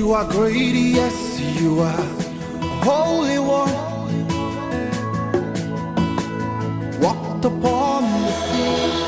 You are great, yes, you are Holy One. Walked upon the sea.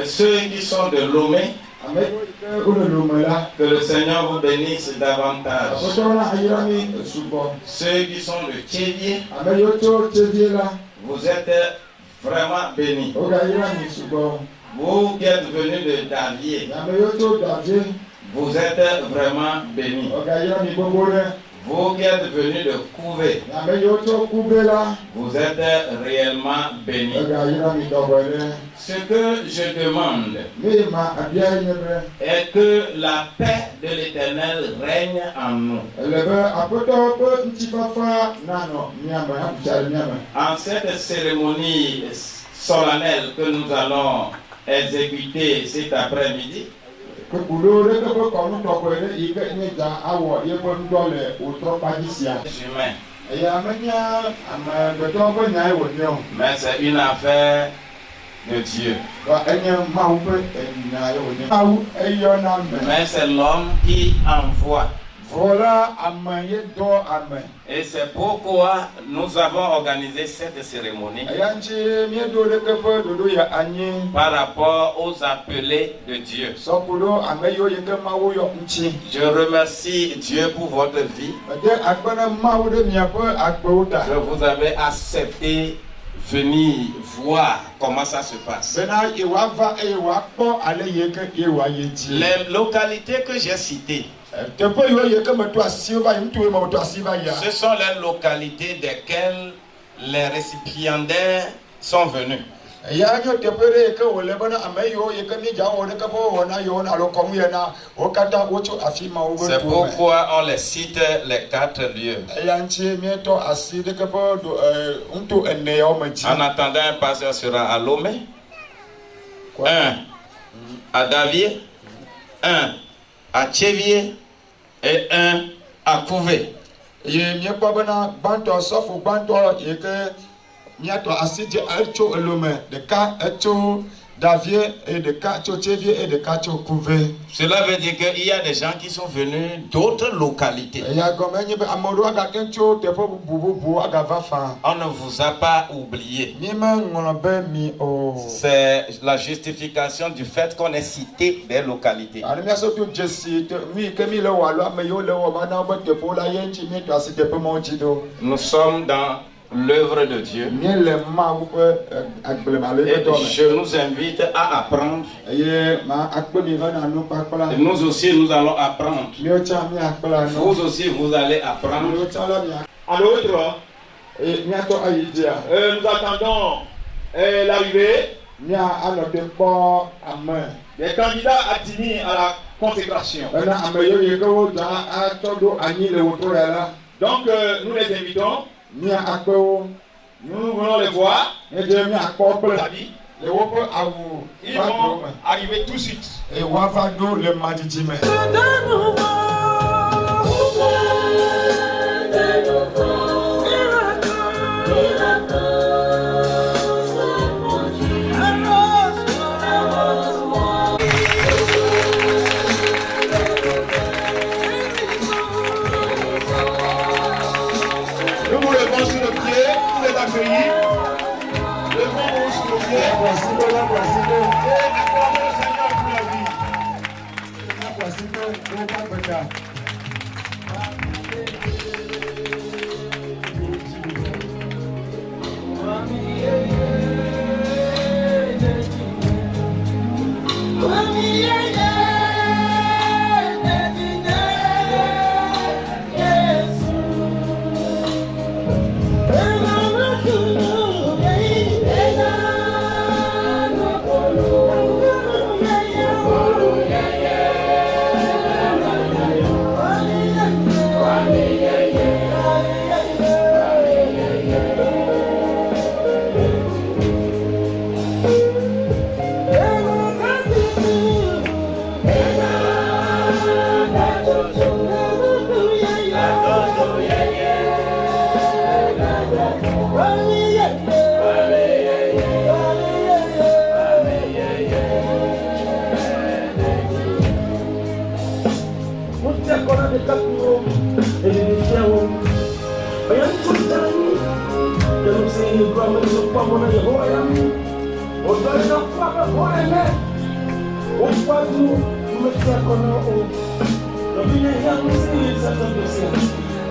Ceux qui sont de Lomé, que le Seigneur vous bénisse davantage. Ceux qui sont de Tchévier, vous êtes vraiment bénis. Vous qui êtes venus de Davier, vous êtes vraiment bénis. Vous qui êtes venus de Couvé, vous êtes réellement bénis. Ce que je demande est que la paix de l'Éternel règne en nous. En cette cérémonie solennelle que nous allons exécuter cet après-midi, mais c'est une affaire de Dieu. Mais c'est l'homme qui envoie. Et c'est pourquoi nous avons organisé cette cérémonie par rapport aux appelés de Dieu. Je remercie Dieu pour votre vie. Que vous avez accepté venir voir comment ça se passe. Les localités que j'ai citées, ce sont les localités desquelles les récipiendaires sont venus. C'est pourquoi on les cite les 4 lieux. En attendant, un pasteur sera à Lomé, un à Davier, un à Tchévier et un à Couvé. Cela veut dire qu'il y a des gens qui sont venus d'autres localités. On ne vous a pas oublié. C'est la justification du fait qu'on ait cité des localités. Nous sommes dans l'œuvre de Dieu. Et je nous invite à apprendre. Nous aussi, nous allons apprendre. Vous aussi, vous allez apprendre. À l'autre, nous attendons l'arrivée des candidats admis à la consécration. Donc, nous les invitons. Nous voulons les voir. Ils vont arriver tout de suite. Nous vous levons sur le pied, vous les accueillir. Levons-nous sur le pied. Et acclamons le Seigneur pour la vie. kona Yehowa yangu. Ozalina faka kona ene. Ospatu umetia kona o. Robine yangu sini sasa ndosia.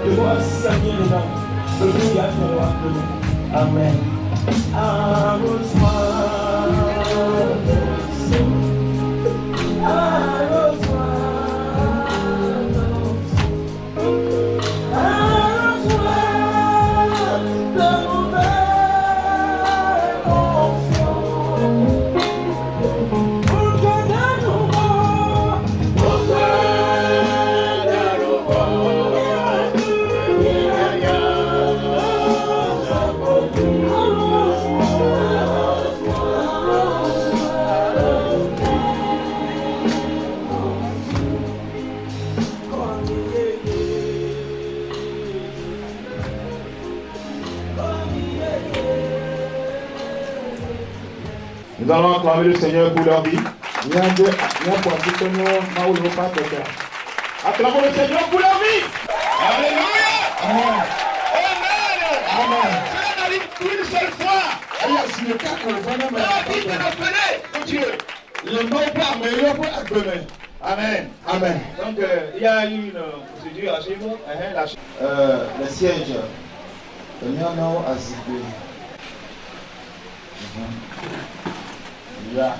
Yehowa sisi anyele na. Yehowa yangu wako. Amen. I was smart. I was Nous allons acclamer le Seigneur pour leur vie. Acclamons le Seigneur pour leur vie. Alléluia. Amen. Amen. Cela n'arrive qu'une seule fois. La vie de notre Dieu. Le nom pas meilleur pour Amen. Amen. Amen. Donc, il y a une procédure à suivre. Le siège. Le mien a zibé. Yeah.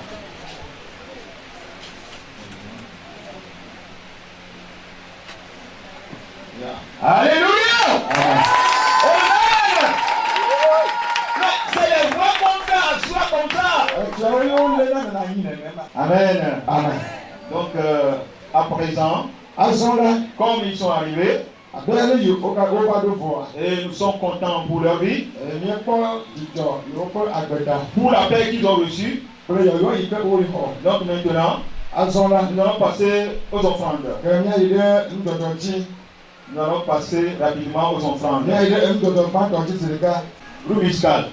Alléluia. Amen. C'est les vrais contrats, soit comme ça. Amen. Amen. Donc, à présent, comme ils sont arrivés, et nous sommes contents pour leur vie, pour la paix qu'ils ont reçue. Donc maintenant, nous allons passer aux offrandes. Nous allons passer rapidement aux offrandes. Groupe musical.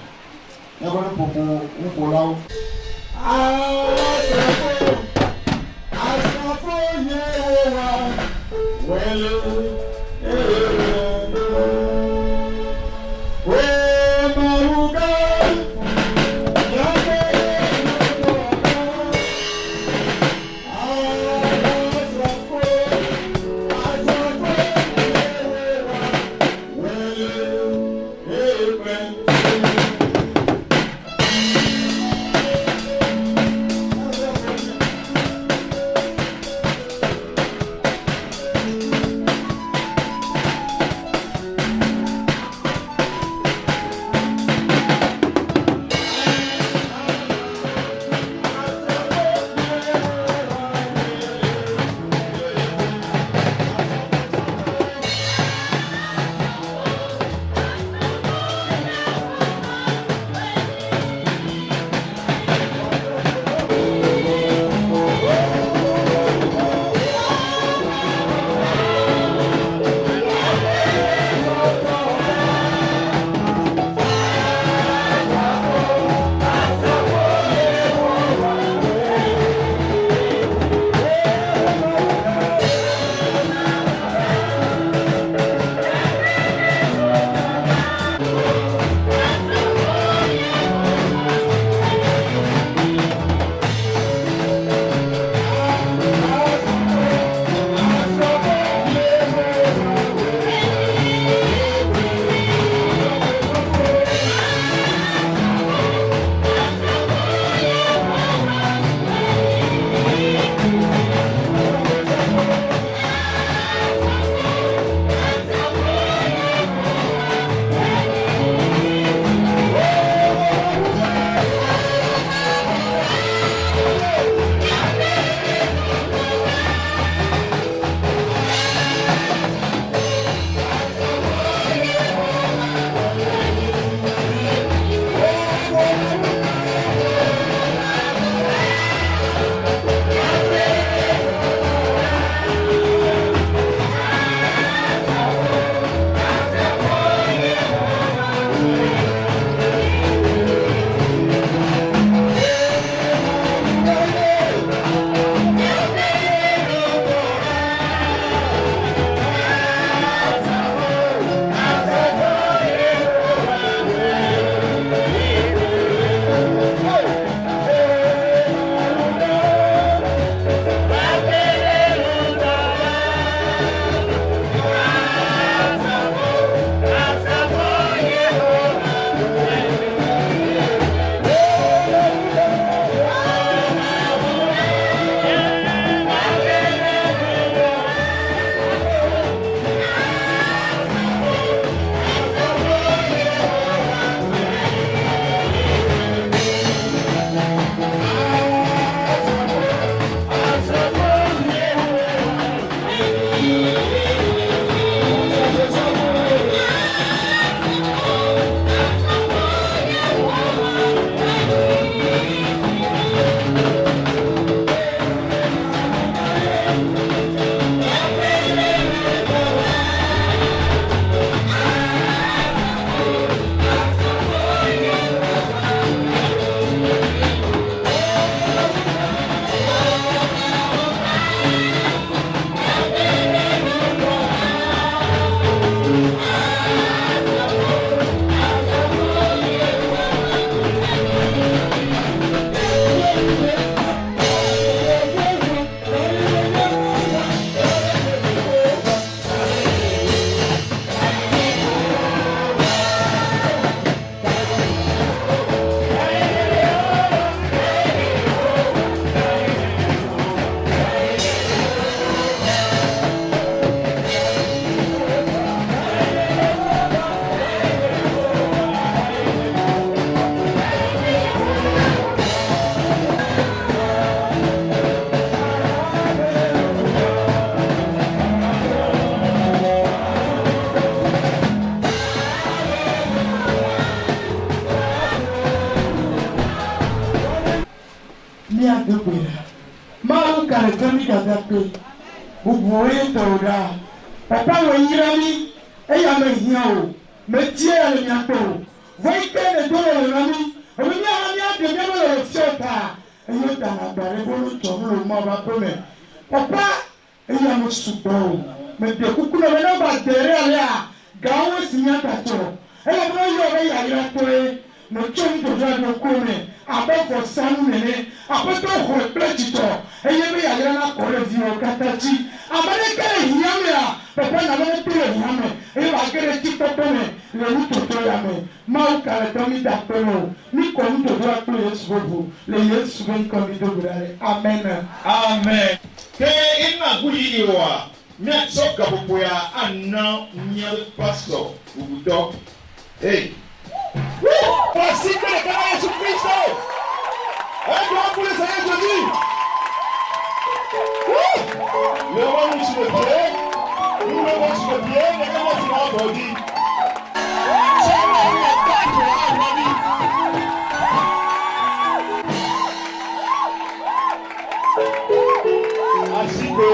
adapté. Vous voyez Toda. Papa Wayirami, et Yamehio, mais tiens le miato. Voyez que le dos de l'ami, on vient à de bien le fiota. Et il y a un révolution, le mot va prendre. Papa, et il y a mon soupçon. Mais de coucou, le vélo va derrière là. Gaou signatato. Et la vraie yoga y a eu no chom to ja no kome aba for sanu nene aba to ho plechito eye be ya na ko le vi o katachi aba le kere hiamia papa na le tire hiame e ba kere tikto tone le ni to ya me ma u kare to mi da pelo ni ko ni to ja to yesu bobu le yesu ben ko mi do grare amen Amen. Ke ina gudi iwa mi so gapopo ya anna nye pastor ubudo. Hey. Voici que le canal est sous Christ. Un grand pour le Seigneur Jésus. Le roi nous sur le pied. Nous le roi sur le pied. Mais comment tu vas aujourd'hui? C'est moi qui est pas toi aujourd'hui. Assipé.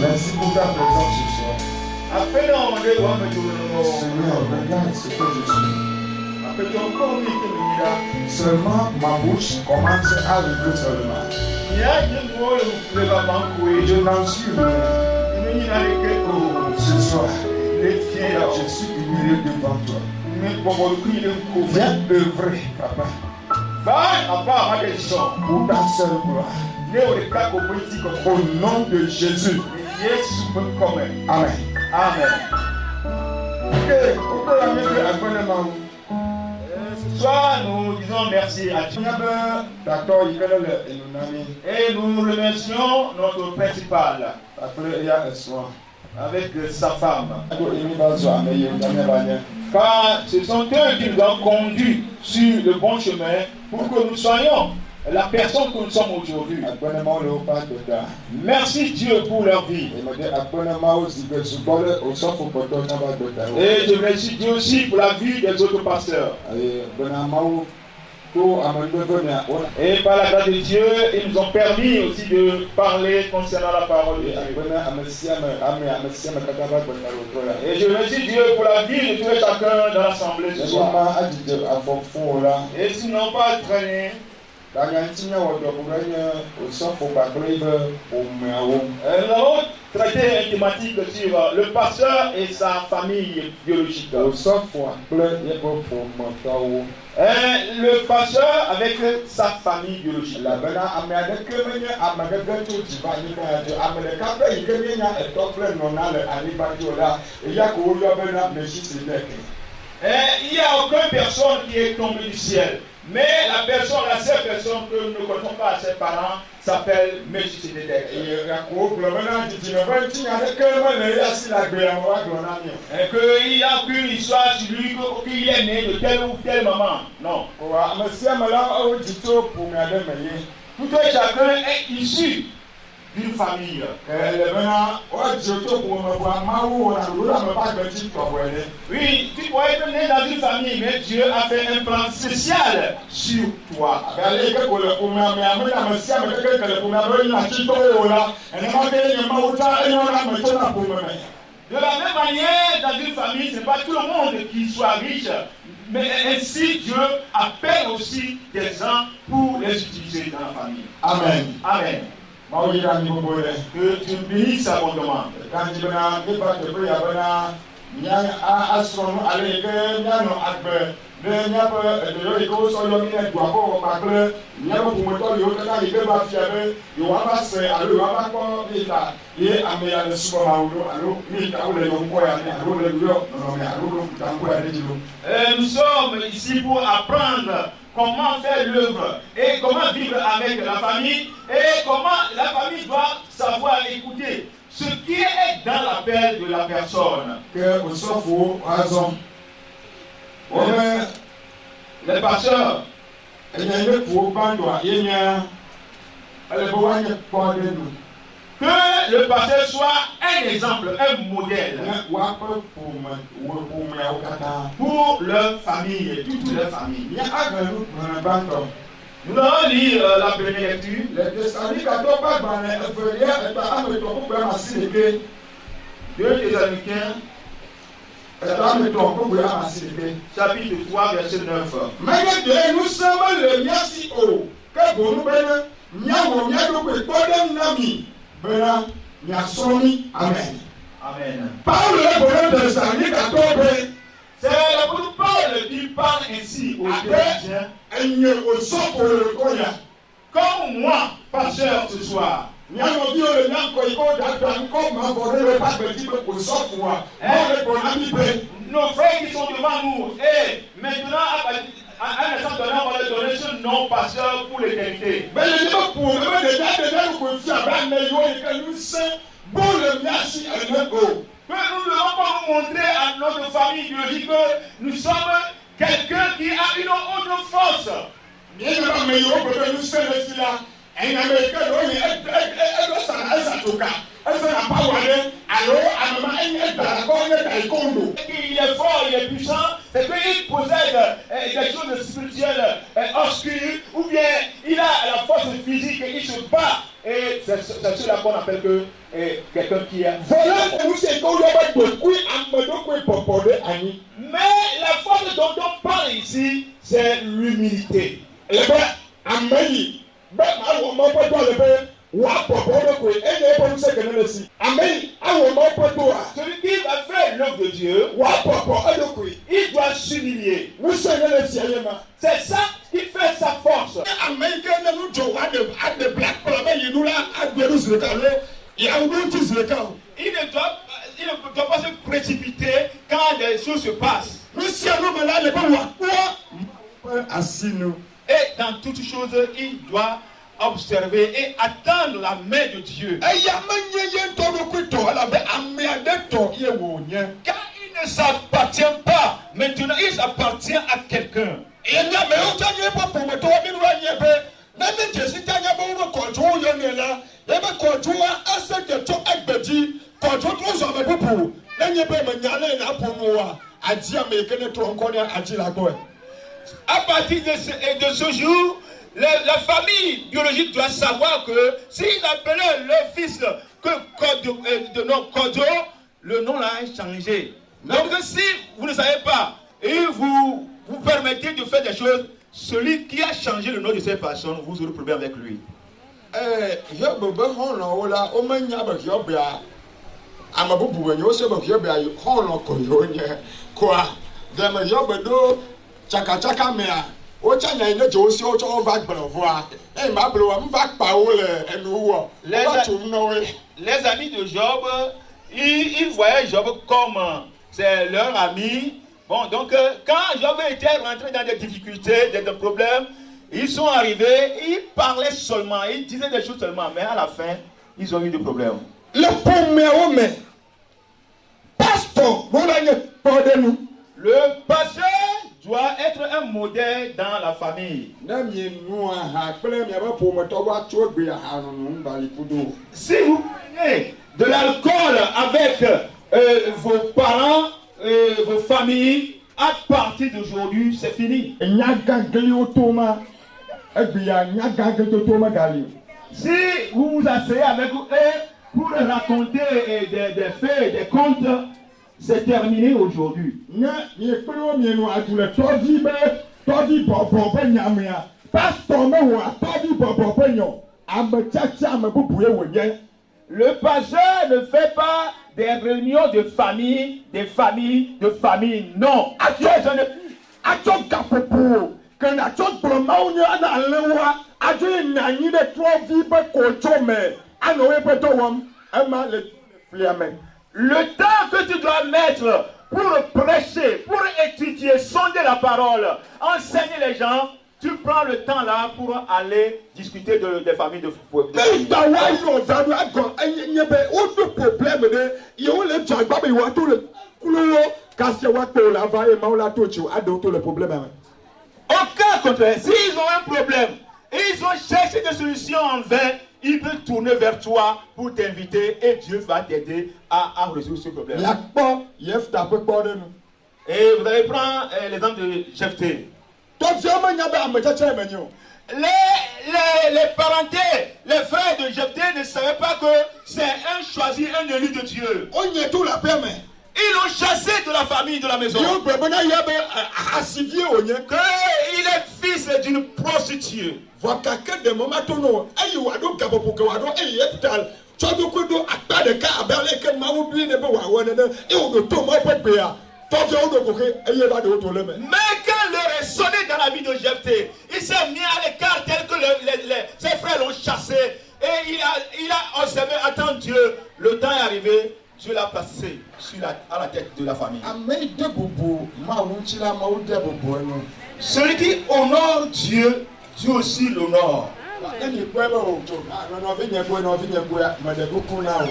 Merci pour ta présence ce soir. Seigneur, regarde ce que je suis. Seulement ma bouche commence à vivre seulement. Je n'en suis rien. Ce soir, je suis humilié devant toi. Viens œuvrer, papa. Pour ta seule gloire. Au nom de Jésus. Amen. Ce soir, nous disons merci à Dieu. Et nous remercions notre principal avec sa femme. Car ce sont eux qui nous ont conduits sur le bon chemin pour que nous soyons la personne que nous sommes aujourd'hui. Merci Dieu pour leur vie. Et je remercie Dieu aussi pour la vie des autres pasteurs. Et par la grâce de Dieu, ils nous ont permis aussi de parler concernant la parole de Dieu. Et je remercie Dieu pour la vie de tous et chacun dans l'assemblée ce soir. Et s'ils n'ont pas traîné, Nous avons traité une thématique sur le pasteur et sa famille biologique. Le pasteur avec sa famille biologique. Il n'y a aucune personne qui est tombée du ciel. Mais la seule personne que nous ne connaissons pas à ses parents s'appelle Melchisedec. Et qu'il y a aucune histoire sur lui qu'il est né de telle ou telle maman. Non. Tout un chacun est issu d'une famille. Oui, tu pourrais être né dans une famille, mais Dieu a fait un plan spécial sur toi. De la même manière, dans une famille, ce n'est pas tout le monde qui soit riche, mais ainsi Dieu appelle aussi des gens pour les utiliser dans la famille. Amen. Amen. Que tu bénisses abondamment. Nous sommes ici pour apprendre comment faire l'œuvre et comment vivre avec la famille et comment la famille doit savoir écouter ce qui est dans l'appel de la personne. Les pasteurs, que le pasteur soit un exemple, un modèle pour leur famille, toute leur famille. Nous allons lire la première lecture. Deux Thessaloniciens, chapitre 3, verset 9. Amen. Amen. C'est l'apôtre Paul qui parle ainsi aux Thessaloniciens. Comme moi, pasteur ce soir. Nos frères qui sont devant nous, et maintenant, à un instant donné, on va leur donner ce nom pasteur pour l'éternité. Que nous ne devons pas nous montrer à notre famille biologique que nous sommes quelqu'un qui a une autre force. Il est fort, il est puissant, c'est qu'il possède des choses spirituelles obscures, ou bien il a la force physique et il se bat. Et c'est cela qu'on appelle que quelqu'un qui est. Mais la force dont on parle ici, c'est l'humilité. Celui qui va faire l'œuvre de Dieu, il doit s'humilier. C'est ça qui fait sa force. Il ne doit pas se précipiter quand des choses se passent. Et dans toutes choses, il doit observer et attendre la main de Dieu. Car il ne s'appartient pas, maintenant il s'appartient à quelqu'un. À partir de ce jour, la famille biologique doit savoir que s'ils appelaient leur fils de nom Kodo, le nom là est changé. Donc si vous ne savez pas et vous permettez de faire des choses, celui qui a changé le nom de cette personne, vous aurez problème avec lui. Les amis de Job, ils voyaient Job comme c'est leur ami. Bon, donc quand Job était rentré dans des difficultés, des problèmes, ils sont arrivés, ils parlaient seulement, ils disaient des choses seulement, mais à la fin, ils ont eu des problèmes. Le premier pasteur, le pasteur doit être un modèle dans la famille. Si vous prenez de l'alcool avec vos parents, vos familles, à partir d'aujourd'hui, c'est fini. Si vous vous asseyez avec eux pour raconter des faits, des contes, c'est terminé aujourd'hui. Le pasteur ne fait pas des réunions de famille, non. Le temps que tu dois mettre pour prêcher, pour étudier, sonder la parole, enseigner les gens, tu prends le temps là pour aller discuter des familles de football. Aucun contraire. S'ils ont un problème, ils ont cherché des solutions en vain, ils peuvent tourner vers toi pour t'inviter et Dieu va t'aider à résoudre ce problème. Et vous allez prendre l'exemple de Jephthé. Les parentés, les frères de Jephthé ne savaient pas que c'est un choisi, un élu de Dieu. Ils l'ont chassé de la famille, de la maison. Il est fils d'une prostituée. Mais quand l'heure est sonné dans la vie de Jephthé, il s'est mis à l'écart tel que ses frères l'ont chassé. Et il a observé, attends Dieu, le temps est arrivé, Dieu l'a placé à la tête de la famille. Celui qui honore Dieu, Dieu aussi l'honore. Vous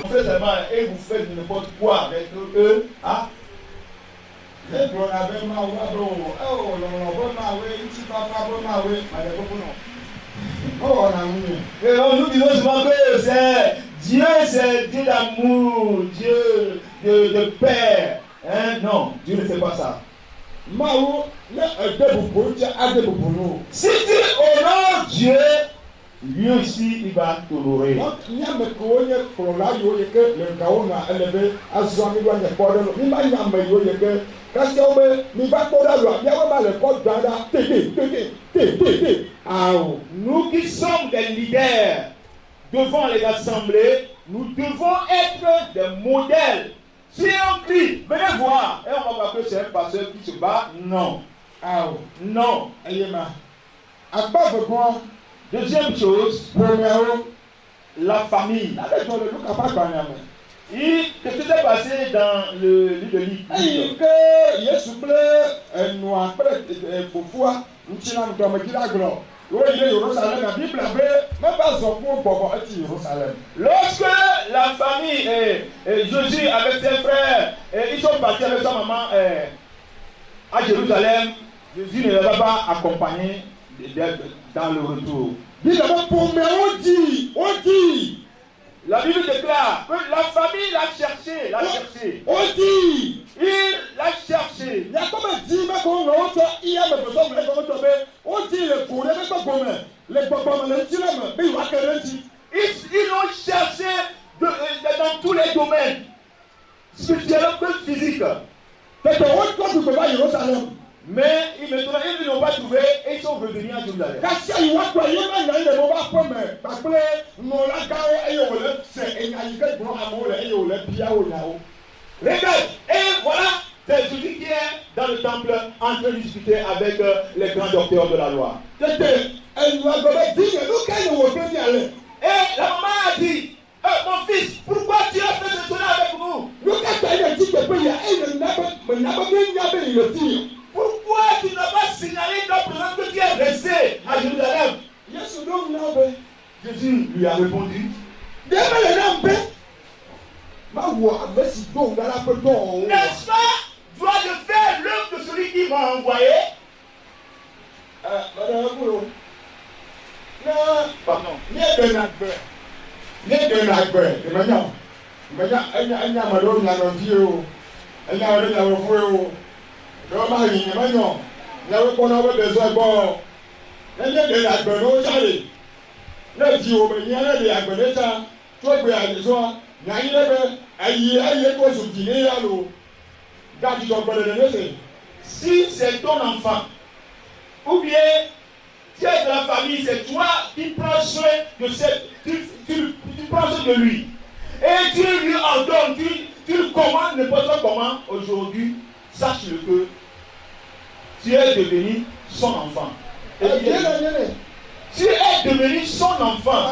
faites seulement et vous faites n'importe quoi avec eux. Hein? Et nous disons souvent que c'est Dieu d'amour, Dieu de paix. Hein? Non, Dieu ne fait pas ça. Si tu honores Dieu, lui aussi il va t'honorer. Nous qui sommes des leaders devant les assemblées, nous devons être des modèles. Si on crie, venez voir, et on va voir que c'est un pasteur qui se bat, non. Non. Deuxième chose, la famille. Qu'est-ce qui s'est passé dans le livre de l'Église? Lorsque la famille Jésus avec ses frères, ils sont partis avec sa maman à Jérusalem, Jésus ne les a pas accompagnés dans le retour. La Bible déclare que la famille l'a cherché, Il l'a cherché. Ils l'ont cherché dans tous les domaines, spirituels que physiques. Mais maintenant, ils n'ont pas trouvé et ils sont revenus à Jérusalem. Regarde, et voilà, c'est celui qui est dans le temple en train de discuter avec les grands docteurs de la loi. Et la maman a dit, mon fils, pourquoi tu as fait cela avec nous? Pourquoi tu n'as pas signalé notre présence que tu es resté à Jérusalem? Jésus lui a répondu, n'est-ce pas? Dois-je faire l'œuvre de celui qui m'a envoyé? Pardon. Si c'est ton enfant, ou bien tu es de la famille, c'est toi qui prends soin de tu prends soin de lui. Et tu lui ordonnes, tu le commandes n'importe comment aujourd'hui, sache-le que tu es devenu son enfant. Et tu es devenu son enfant.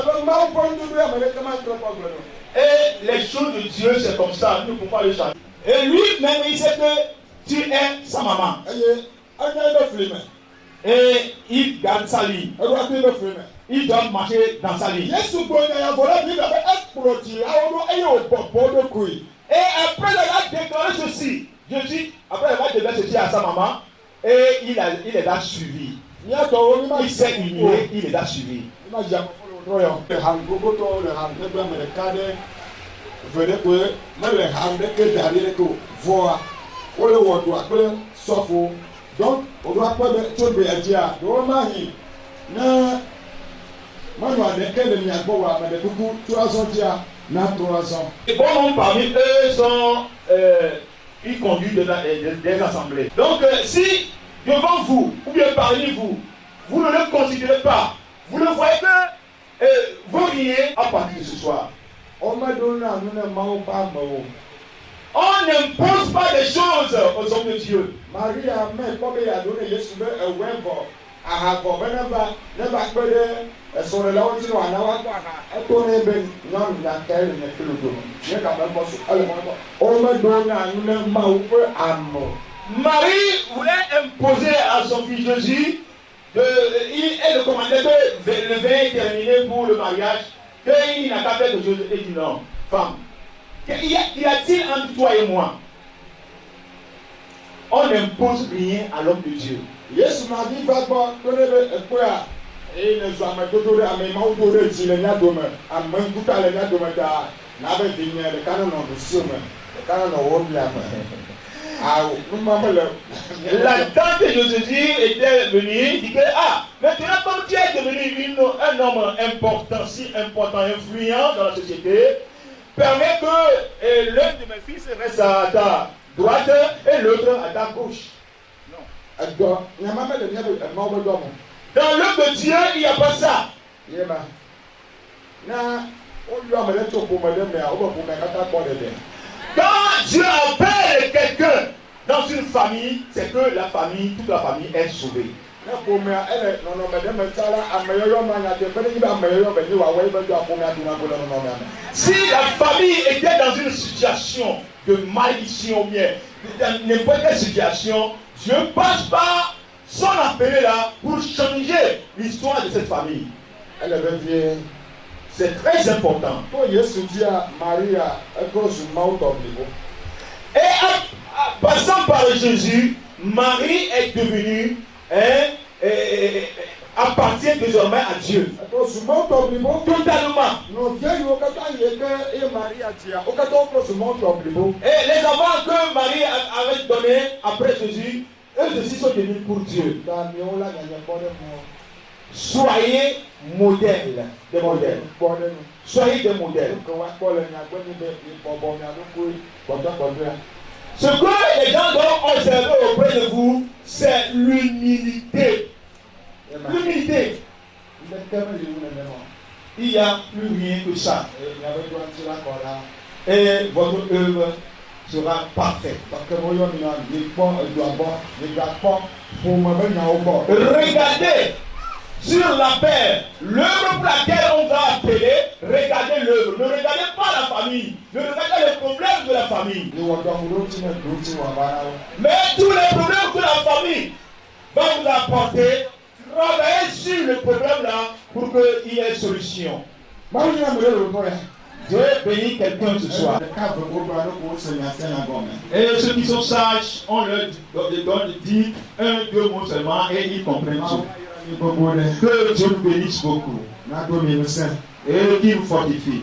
Et les choses de Dieu, c'est comme ça, nous ne pouvons pas le changer. Et lui-même, il sait que tu es sa maman. Et il garde sa ligne. Il doit marcher dans sa ligne. Et après avoir déclaré ceci, Jésus, après avoir déclaré ceci à sa maman, et il les a suivis. Il s'est humilié, il les a suivis. Donc, on doit pas tout bien dire. Donc, les bons noms parmi eux sont ils conduisent des assemblées. Donc, si devant vous, ou bien parmi vous, vous ne le considérez pas, vous ne voyez que vous riez à partir de ce soir. On n'impose pas des choses aux hommes de Dieu. Marie voulait imposer à son fils Jésus, elle le commandait que le vin est terminé pour le mariage, qu'il n'a qu'à faire quelque chose. Et dit non, femme. Qu'y a-t-il entre toi et moi? On n'impose rien à l'homme de Dieu. Yes, ma vie va pas connaître quoi. Et les hommes de Dore, à mes mains, de Zilenia Dome, à Manguta, les gars de Mata, n'avait fini le canon de Summe, le canon of Wobiam. La tante de Jésus était venue, dit que, maintenant, comme tu es devenu un homme important, si important, influent dans la société, permet que l'un de mes fils reste à ta droite et l'autre à ta gauche. Non. Dans l'œuvre de Dieu, il n'y a pas ça. Quand Dieu appelle quelqu'un dans une famille, c'est que la famille, toute la famille est sauvée. Si la famille était dans une situation de malédiction, bien, dans n'importe quelle situation, Dieu passe par son appelé là pour changer l'histoire de cette famille. C'est très important. Et en passant par Jésus, Marie est devenue appartient désormais à Dieu. Totalement. Et les enfants que Marie avait donnés après Jésus, eux aussi sont devenus pour Dieu. Soyez modèles, des modèles. Soyez des modèles. Ce que les gens doivent observer auprès de vous, c'est l'humilité. L'humilité. Il n'y a plus rien que ça. Et votre œuvre sera parfaite. Regardez sur la paix, l'œuvre pour laquelle on va appeler, regardez l'œuvre. Ne regardez pas la famille. Ne regardez les problèmes de la famille. Mais tous les problèmes que la famille va vous apporter, travaillez sur le problème là pour qu'il y ait solution. Dieu bénit quelqu'un ce soir. Et ceux qui sont sages, on leur donne de dire un, deux mots seulement et ils comprennent tout. Que Dieu nous bénisse beaucoup. Et qu'il nous fortifie.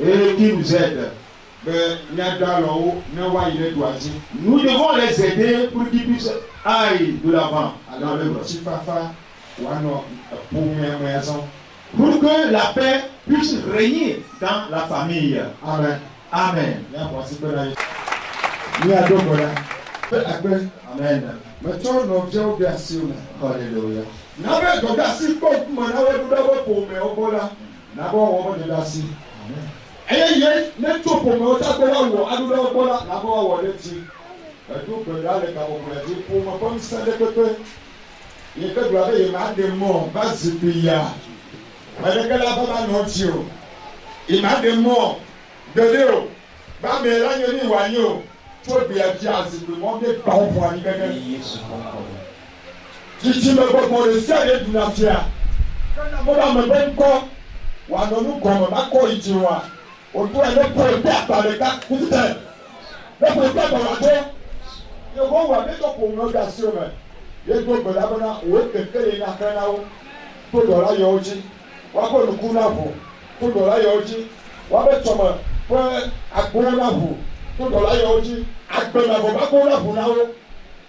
Et qu'il nous aide. Nous devons les aider pour qu'ils puissent aller de l'avant dans l'œuvre. Pour que la paix puisse régner dans la famille. Amen. Amen. Amen. Alléluia. Il m'a des morts de Léo. Bah, mais là, il y a des wagons. Tout bien jazz, le monde est pas au point. Si me vois mon essai de la fière, quand on me donne quoi, ou à nous comme ma quoi il tira. On doit aller pour le père par le cas, vous êtes. Le père dans la terre, le bon va mettre pour me gasser. Il doit me l'abonner, ou est-ce que les nakanao, pour de la yoji, ou à quoi le kunavo, pour de la yoji, ou à mettre pour à kunavo. Tout dans la yoji, à Benavo, à Bonavo,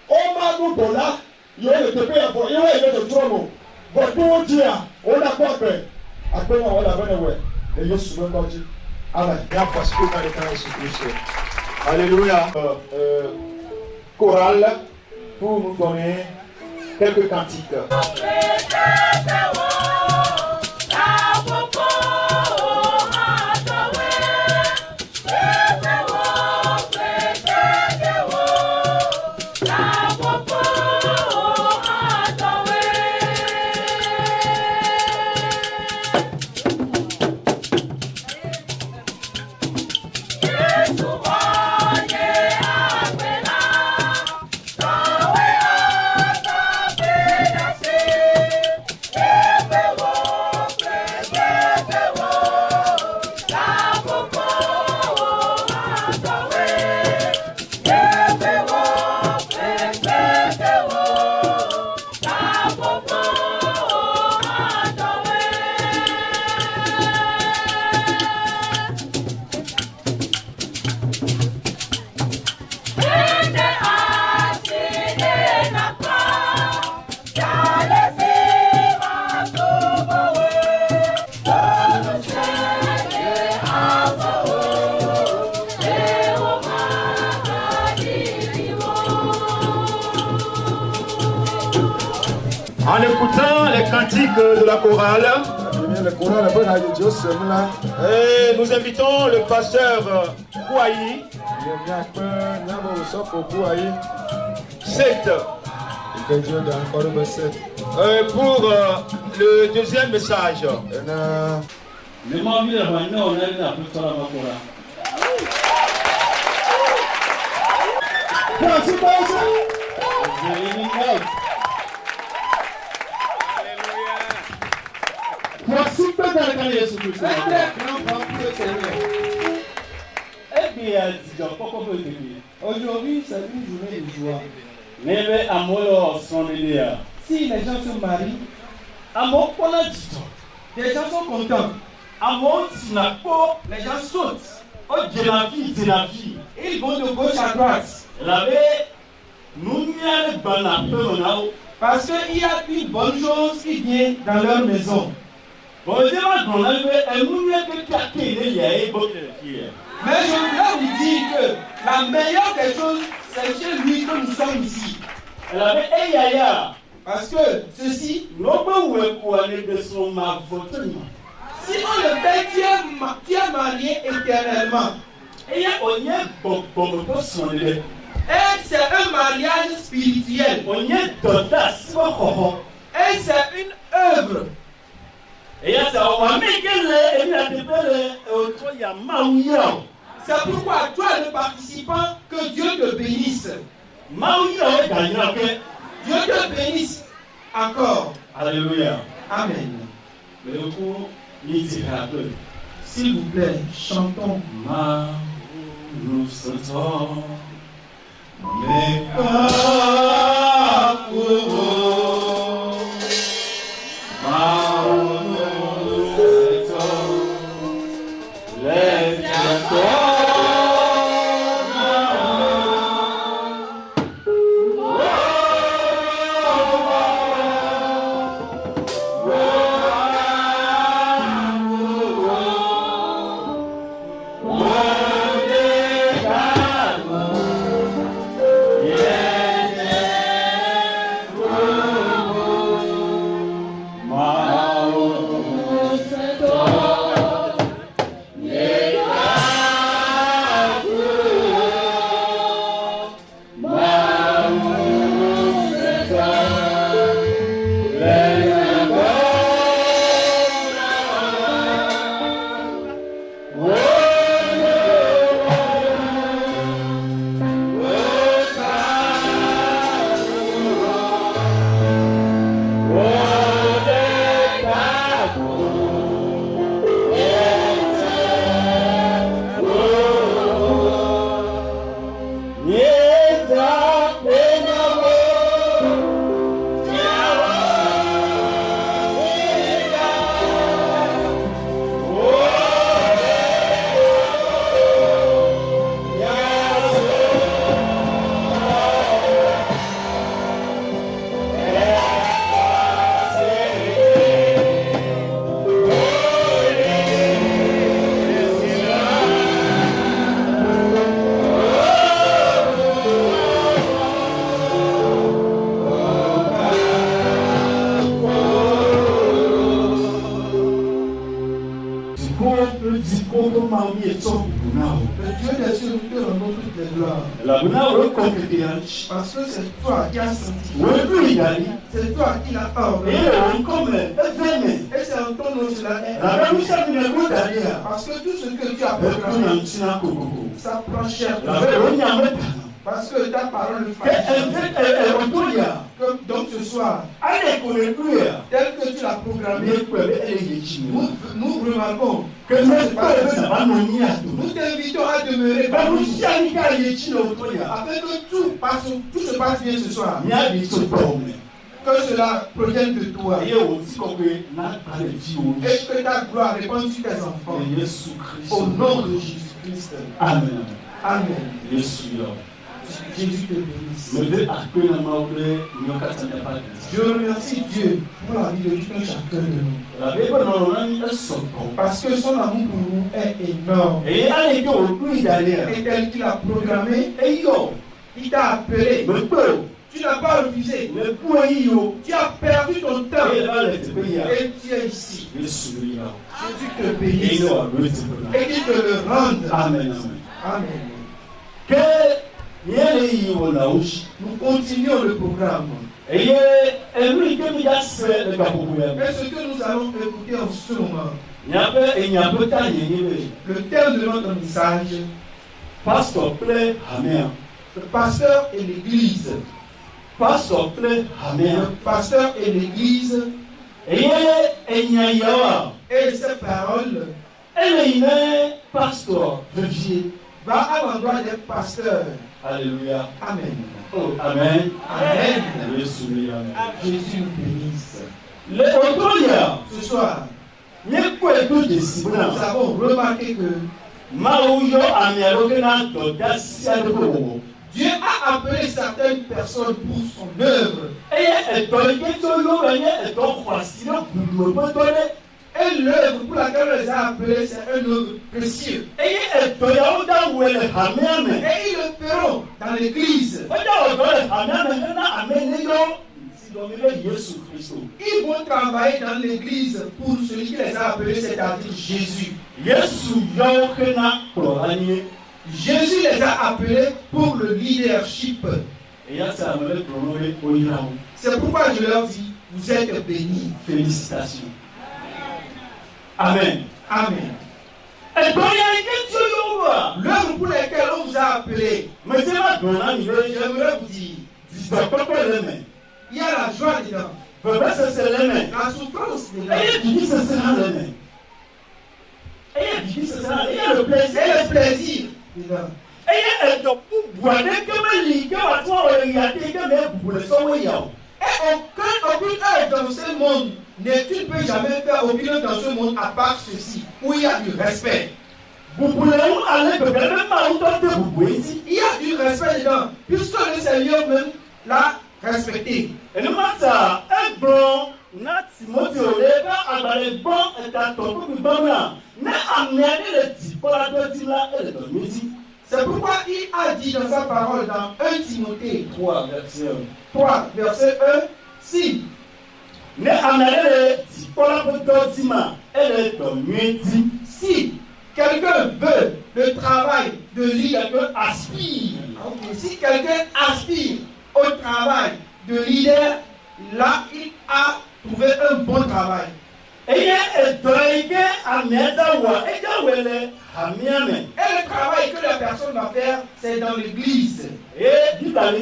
on m'a nous donné, il y a le TP à il y a le trono. Votre dia, on a quoi fait? À Benavo, on a Benaway, et il y a souvent dit. Amen. Bien parce que dans les temps de Christ. Alléluia. Chorale pour nous donner quelques cantiques. En écoutant les cantiques de la chorale, nous invitons le pasteur Kouaï, 7, pour le deuxième message. Aujourd'hui, c'est une journée de joie. Si les gens se marient, les gens sont contents. Les gens sautent. De la vie. Ils vont de gauche à droite. Parce qu'il y a une bonne chose qui vient dans leur maison. Mais je voudrais vous dire que la la meilleure des choses, c'est chez lui que nous sommes ici. Parce que ceci, si on le fait, tu es marié éternellement. Et c'est un mariage spirituel. Et c'est une œuvre. C'est pourquoi toi le participant, que Dieu te bénisse. Dieu te bénisse encore. Alléluia. Amen. S'il vous plaît, chantons. Parce que c'est toi qui as senti. C'est toi qui l'as ordonné. Et c'est en ton nom cela est. Parce que tout ce que tu as proclamé, ça prend cher. Parce que ta parole le fait. Donc ce soir, tel que tu l'as programmé, nous remarquons que ça se passe. Nous t'invitons à demeurer afin que tout se passe bien ce soir. Que cela provienne de toi. Et que ta gloire réponde sur tes enfants. Au nom de Jésus-Christ. Amen. Amen. Jésus te bénisse. Je remercie Dieu pour la vie de tout un chacun de nous. Parce que son amour pour nous est énorme. Et tel qu'il a programmé, il t'a appelé. Tu n'as pas refusé. Tu as perdu ton temps. Et tu es ici. Jésus te bénisse. Et qu'il te le rende. Amen. Amen. Nous continuons le programme. Et ce que nous allons écouter en ce moment, le thème de notre message, le pasteur et l'église. Le pasteur et l'église. Et ces paroles va à l'endroit des pasteurs. Alléluia. Amen. Oh, amen. Amen. Jésus nous bénisse. Ce soir, nous avons remarqué que Dieu a appelé certaines personnes pour son œuvre. Et l'œuvre pour laquelle on les a appelés, c'est un œuvre précieux. Et il prospérons dans l'église. Ils vont travailler dans l'église pour celui qui les a appelés, c'est-à-dire Jésus. Jésus les a appelés pour le leadership. C'est pourquoi je leur dis, vous êtes bénis. Félicitations. Amen. Amen. Et donc, il y a une question. L'œuvre pour laquelle on vous a appelé, J'aimerais vous dire, il y a la joie dedans, la souffrance dedans, il y a le plaisir dedans. Et aucune œuvre dans ce monde, tu ne peux jamais faire aucune œuvre dans ce monde à part ceci, où il y a du respect. Il y a du respect dedans, puisque le Seigneur même l'a respecté. Et le matin, un blanc, c'est pourquoi il a dit dans sa parole dans 1 Timothée 3, verset 1, si quelqu'un veut le travail de leader, si quelqu'un aspire au travail de leader, là il a trouvé un bon travail. Et le travail que la personne va faire, c'est dans l'église. Et la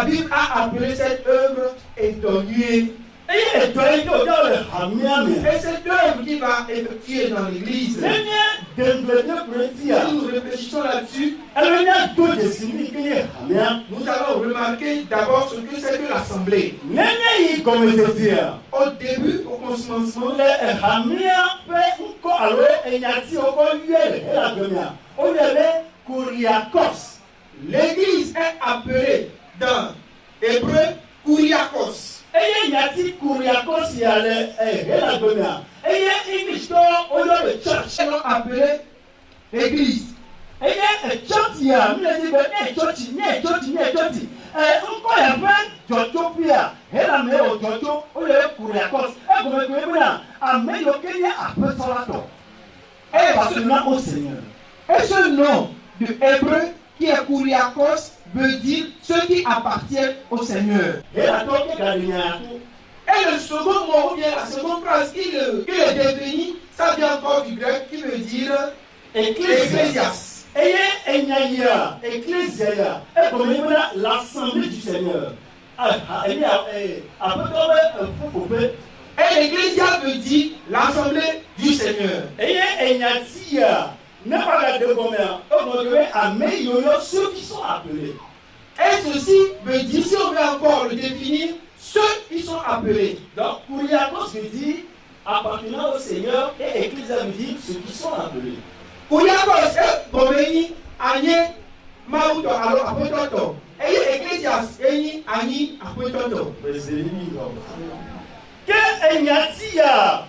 Bible a appelé cette œuvre étonnuée. Et cette œuvre qui va effectuer dans l'église, si nous réfléchissons là-dessus, nous allons remarquer d'abord ce que c'est que l'assemblée. Au début, au commencement, l'église est appelée dans hébreu Kuriakos. Ils l'ont appelé l'église. Et ce nom de hébreu qui est Kuriakos veut dire ceux qui appartiennent au Seigneur. Et le second mot, ou bien la seconde phrase qui le définit, ça vient encore du grec qui veut dire Ecclésias. L'assemblée du Seigneur. Et l'Ecclésias veut dire l'assemblée du Seigneur. Ceux qui sont appelés. Et ceci veut dire, si on veut encore le définir, ceux qui sont appelés. Donc, Kuriakos veut dire appartenant au Seigneur et Ecclésias veut dire ceux qui sont appelés. Kuriakos est Bomeni, Anye, Mauto, alors Apototo. Et Ecclésias, Eni, Ani, Apototo. Que Egnatia,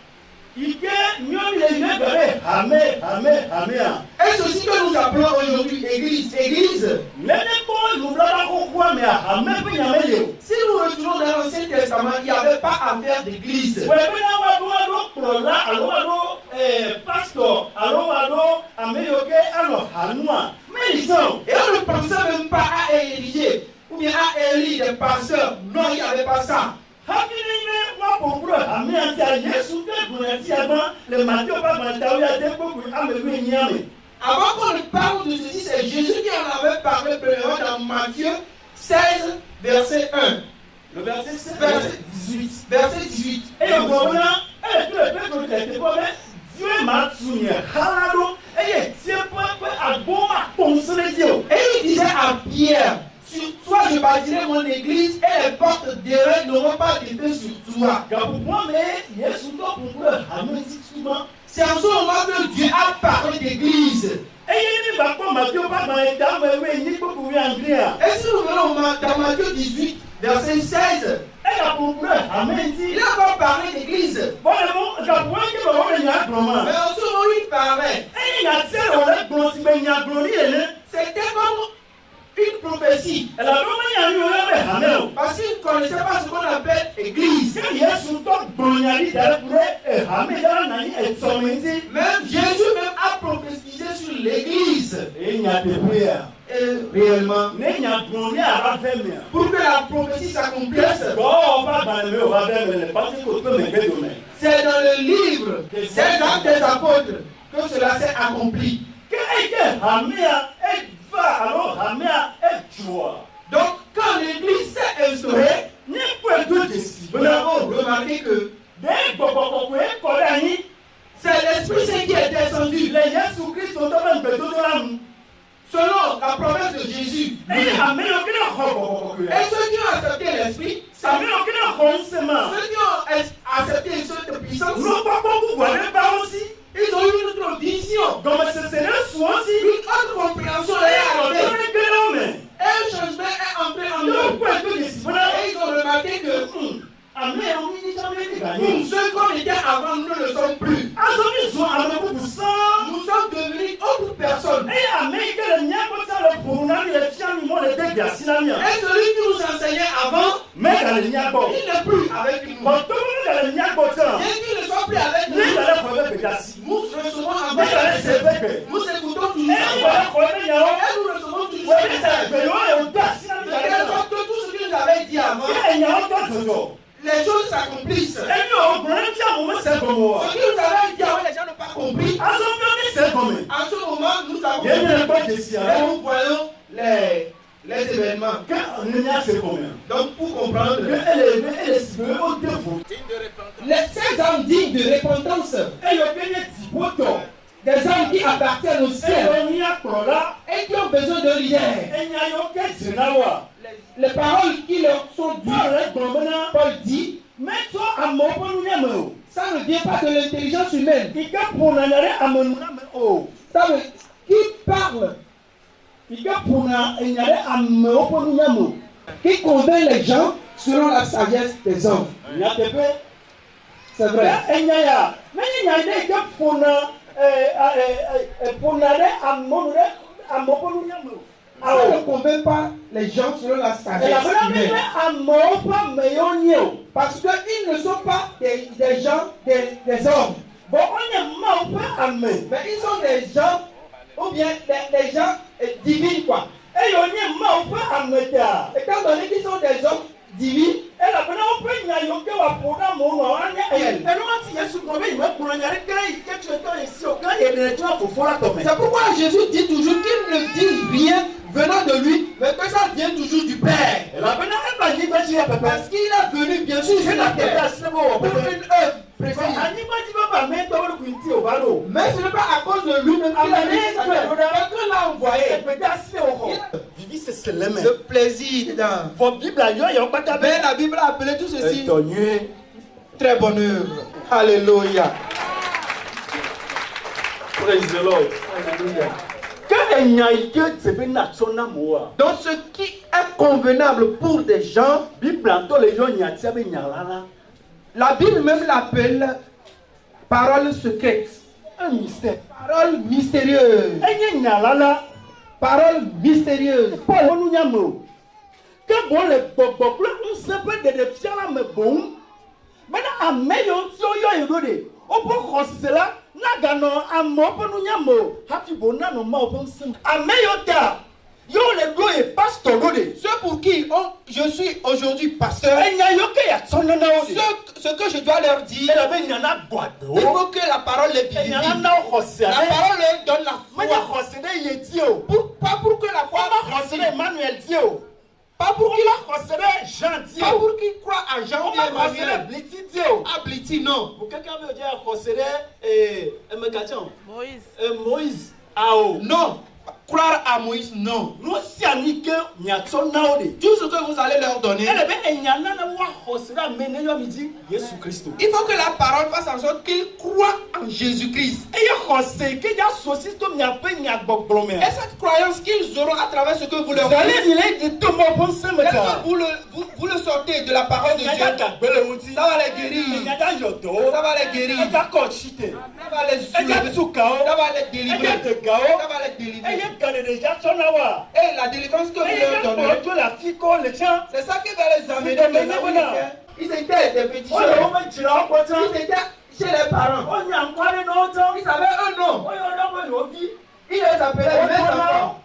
et ceci que nous appelons aujourd'hui église. Si nous retournons dans l'Ancien Testament, il n'y avait pas à faire d'église. Et on ne pensait même pas à ériger ou bien à élire des pasteurs. Non, il n'y avait pas ça. Avant qu'on ne parle de ceci, c'est Jésus qui en avait parlé premièrement dans Matthieu 16, verset 1. Le verset 16, verset 18. Et on voit là, Dieu m'a soumis. Et il disait à Pierre, sur toi je bâtirai mon église et les portes d'airain n'auront pas d'effet sur toi. C'est en ce moment que Dieu a parlé d'église. Et si nous venons dans Matthieu 18, verset 16, il a encore parlé d'église. Mais en ce moment il parlait. C'était comme une prophétie. Parce qu'ils ne connaissaient pas ce qu'on appelle église. Même Jésus même a prophétisé sur l'église. Réellement. Pour que la prophétie s'accomplisse. C'est dans le livre des Actes des Apôtres que cela s'est accompli. Donc, quand l'église s'est instaurée, nous avons remarqué que c'est l'Esprit Saint qui est descendu. Selon la promesse de Jésus. Et ceux qui ont accepté l'Esprit, ceux qui ont accepté cette puissance, ils ont eu une autre vision, une autre compréhension est arrivée. Un changement est entré en eux. Et ils ont remarqué que ceux qu'on était avant, nous ne le sommes plus. Nous sommes devenus autre personne. Et celui qui nous enseignait avant, il n'est plus avec nous. Bien qu'il ne soit plus avec nous, nous recevons encore nous écoutons toujours et nous recevons toujours de telle sorte que tout ce que nous avons dit avant, les choses s'accomplissent. Ce que nous avons dit avant, les gens n'ont pas compris. En ce moment, nous avons compris et nous voyons les événements. Donc, pour comprendre, ces hommes dignes de repentance, des hommes qui appartiennent au ciel et qui ont besoin de leader. Les paroles qui leur sont dues, Paul dit, ça ne vient pas de l'intelligence humaine. Ça veut qui parle, qui convainc les gens selon la sagesse des hommes. C'est vrai. Ça ne convainc pas les gens selon la sagesse humaine. Parce qu'ils ne sont pas des gens, des hommes. Mais ils sont des gens, ou bien des gens divins, quoi. Étant donné qu'ils sont des hommes divins, c'est pourquoi Jésus dit toujours qu'il ne dit rien venant de lui, mais que ça vient toujours du Père. Parce qu'il est venu bien sûr sur la terre pour une œuvre précise. Mais ce n'est pas à cause de lui-même qu'il a dit ça, mais que l'a envoyé. Le plaisir dedans. Mais la Bible a appelé tout ceci très bonne œuvre. Alléluia. Praise the Lord. Alléluia. Donc ce qui est convenable pour des gens, la Bible même l'appelle parole secrète, un mystère, parole mystérieuse, parole mystérieuse. Ceux pour qui je suis aujourd'hui pasteur, ce que je dois leur dire, il faut que la parole les vivifie. La parole leur donne la foi. Pas pour que la foi pas pour qu'il croit à Jean ou à Bliti, non. Pour quelqu'un veut dire Moïse. Non. Croire à Moïse, non. Tout ce que vous allez leur donner, il faut que la parole fasse en sorte qu'ils croient en Jésus-Christ. Et cette croyance qu'ils auront à travers ce que vous leur dites, vous le sortez de la parole de Dieu, ça va les guérir. Ça va les guérir. Ça va les soulever. Ça va les délivrer. Ça va être délivré. Et la délivrance que vous leur donnez, c'est ça qui va les amener dans là où ils étaient des petits jeunes. Ils étaient chez les parents. Ils avaient un nom. Ils les appelaient les enfants.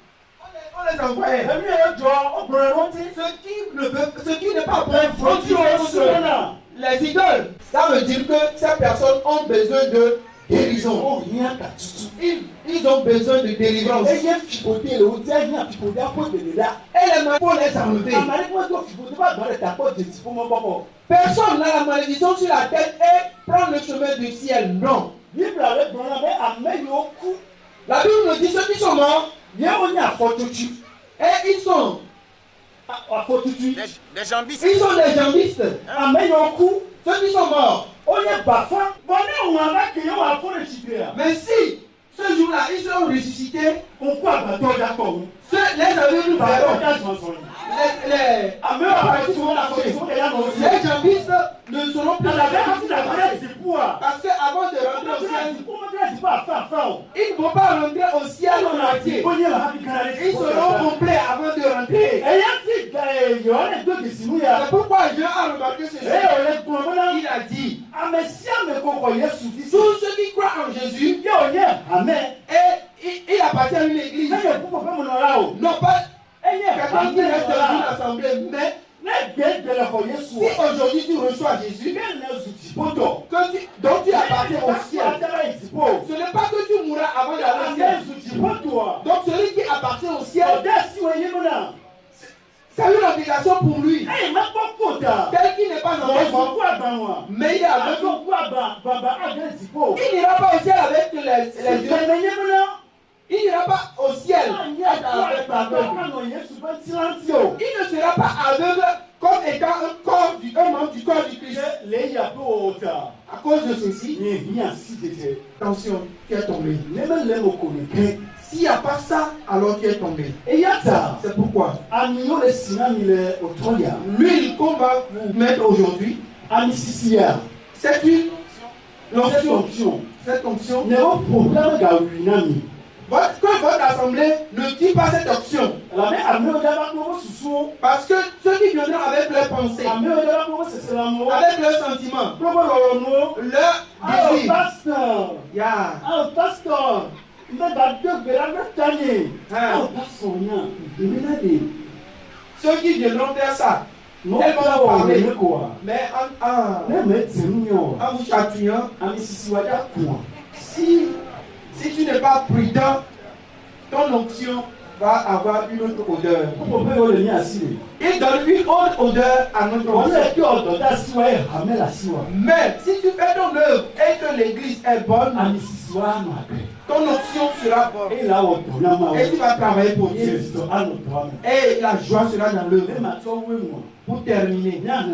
On les envoyait. Ce qui n'est pas bon, les idoles, ça veut dire que ces personnes ont besoin de guérison. Ils ont besoin de délivrance. Et les mains pour les enlever. Personne n'a la malédiction sur la tête et prend le chemin du ciel. Non. La Bible nous dit ceux qui sont morts, et ils sont Des jambistes. ils sont des jambistes. Ceux qui sont morts. Mais si ce jour-là ils seront ressuscités, les amis nous verront. Les jambistes ne seront plus parce qu'avant de rentrer au ciel, ils ne vont pas rentrer au ciel entier. Ils seront complets avant de rentrer. C'est pourquoi Jean a remarqué ceci. Il a dit tous ceux qui croient en Jésus, et il appartient à une église. Non pas quelqu'un qui reste dans une assemblée, mais si aujourd'hui tu reçois Jésus, dont tu appartiens au ciel, ce n'est pas que tu mourras avant d'aller au ciel. Donc celui qui appartient au ciel, c'est une obligation pour lui. Tel qu'il n'est pas enfant, mais il est avec nous. Il n'ira pas au ciel avec les yeux. Il n'ira pas au ciel avec aveugle. Il ne sera pas aveugle comme étant un membre du corps du Christ. À cause de ceci, attention, tu es tombé. S'il n'y a pas ça, alors tu es tombé. C'est pourquoi l'huile qu'on va vous mettre aujourd'hui, c'est une onction. Cette onction, votre assemblée ne dit pas cette option. Parce que ceux qui viendront avec leurs pensées, avec leurs sentiments, leur désir, ceux qui viendront faire ça, elles vont parler, mais en vous chatouillant. Si tu n'es pas prudent, ton onction va avoir une autre odeur. Il donne une autre odeur à notre onction. Mais si tu fais ton œuvre et que l'église est bonne, ton onction sera bonne. Et tu vas travailler pour Dieu. Et la joie sera dans l'œuvre. Pour terminer, un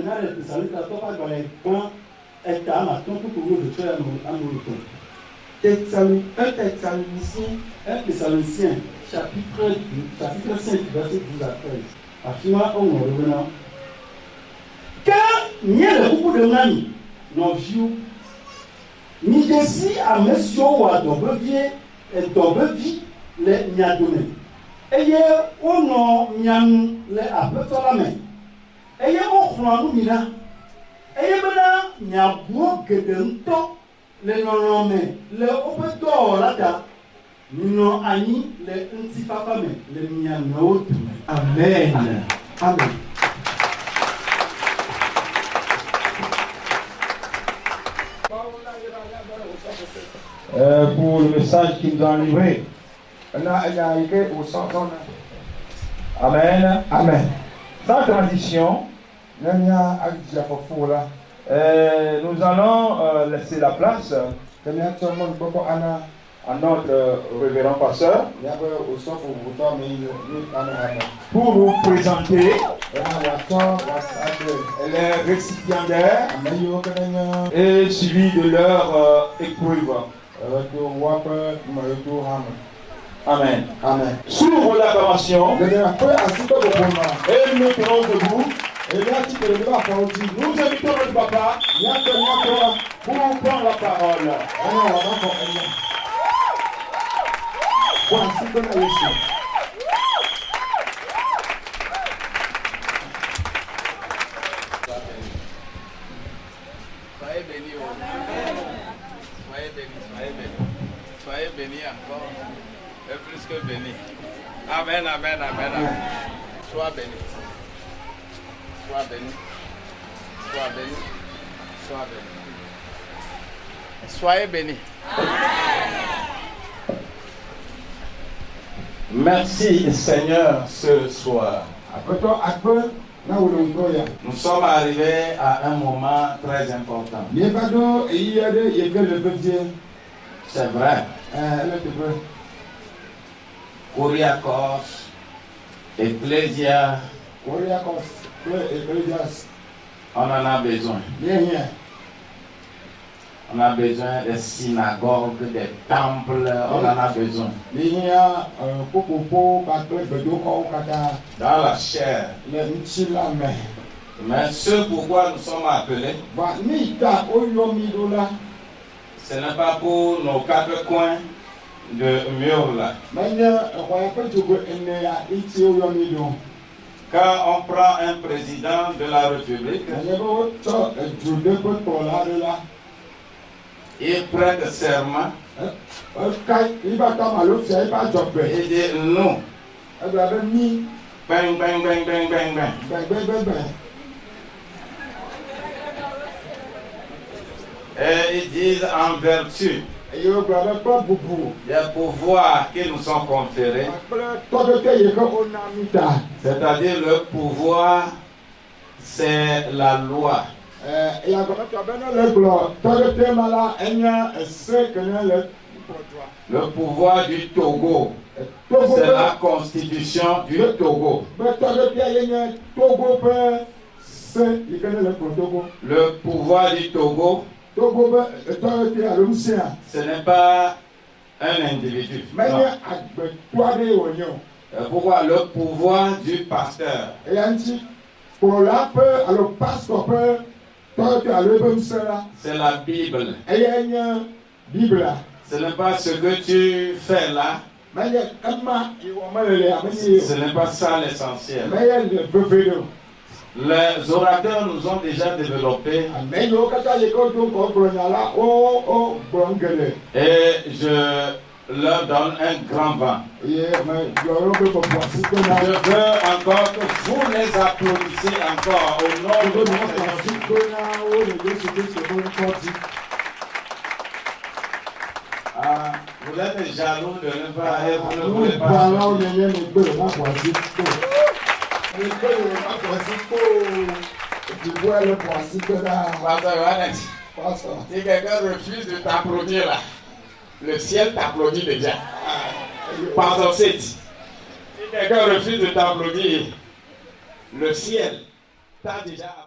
Thessalonicien, chapitre 5, verset 12 à 13. Car n'y a le beaucoup de nani, non vieux, ni desi à monsieur ou à d'obévier et d'obévi les niadone. Ayez au nom nian les apetolame. Ayez au chouanou mira. Ayez bena niabou gedento. Les non-nommés, les opérateurs là-dedans, nous ani les antifafamés, les mianotes. Amen. Amen. Pour le message qu'il nous a livré. Amen. Amen. Sans transition, nous allons laisser la place à notre révérend pasteur pour vous présenter les récipiendaires et suivi de leur épreuve. Amen. Amen. S'ouvre l'acclamation et nous mettons debout. Nous invitons notre papa pour prendre la parole. Voici que nous ici. Soyez bénis. Soyez bénis, soyez bénis. Soyez bénis encore. Et plus que bénis. Amen, amen, amen, amen. Sois béni. Sois béni. Sois béni. Sois béni. Soyez bénis. Merci Seigneur ce soir. Nous sommes arrivés à un moment très important. C'est vrai. Kuriakos, Ecclesia, on en a besoin. On a besoin des synagogues, des temples, on en a besoin. Dans la chair. Mais ce pourquoi nous sommes appelés, ce n'est pas pour nos quatre coins de mur là. Quand on prend un président de la République, il prête serment et dit non. Bang, bang, bang, bang, bang, bang. Et ils disent en vertu des pouvoirs qui nous sont conférés, c'est-à-dire le pouvoir, c'est la loi. Le pouvoir du Togo, c'est la constitution du Togo. Le pouvoir du Togo, ce n'est pas un individu. Pourquoi le pouvoir du pasteur? C'est la Bible. Ce n'est pas ce que tu fais là. Ce n'est pas ça l'essentiel. Les orateurs nous ont déjà développé. Et je leur donne un grand vent. Je veux encore que vous les applaudissez encore au nom de vous êtes jaloux de ne pas être, vous ne voulez pas. Si quelqu'un refuse de t'applaudir là, le ciel t'applaudit déjà. Pasteur Seth, si quelqu'un refuse de t'applaudir, le ciel t'a déjà applaudi.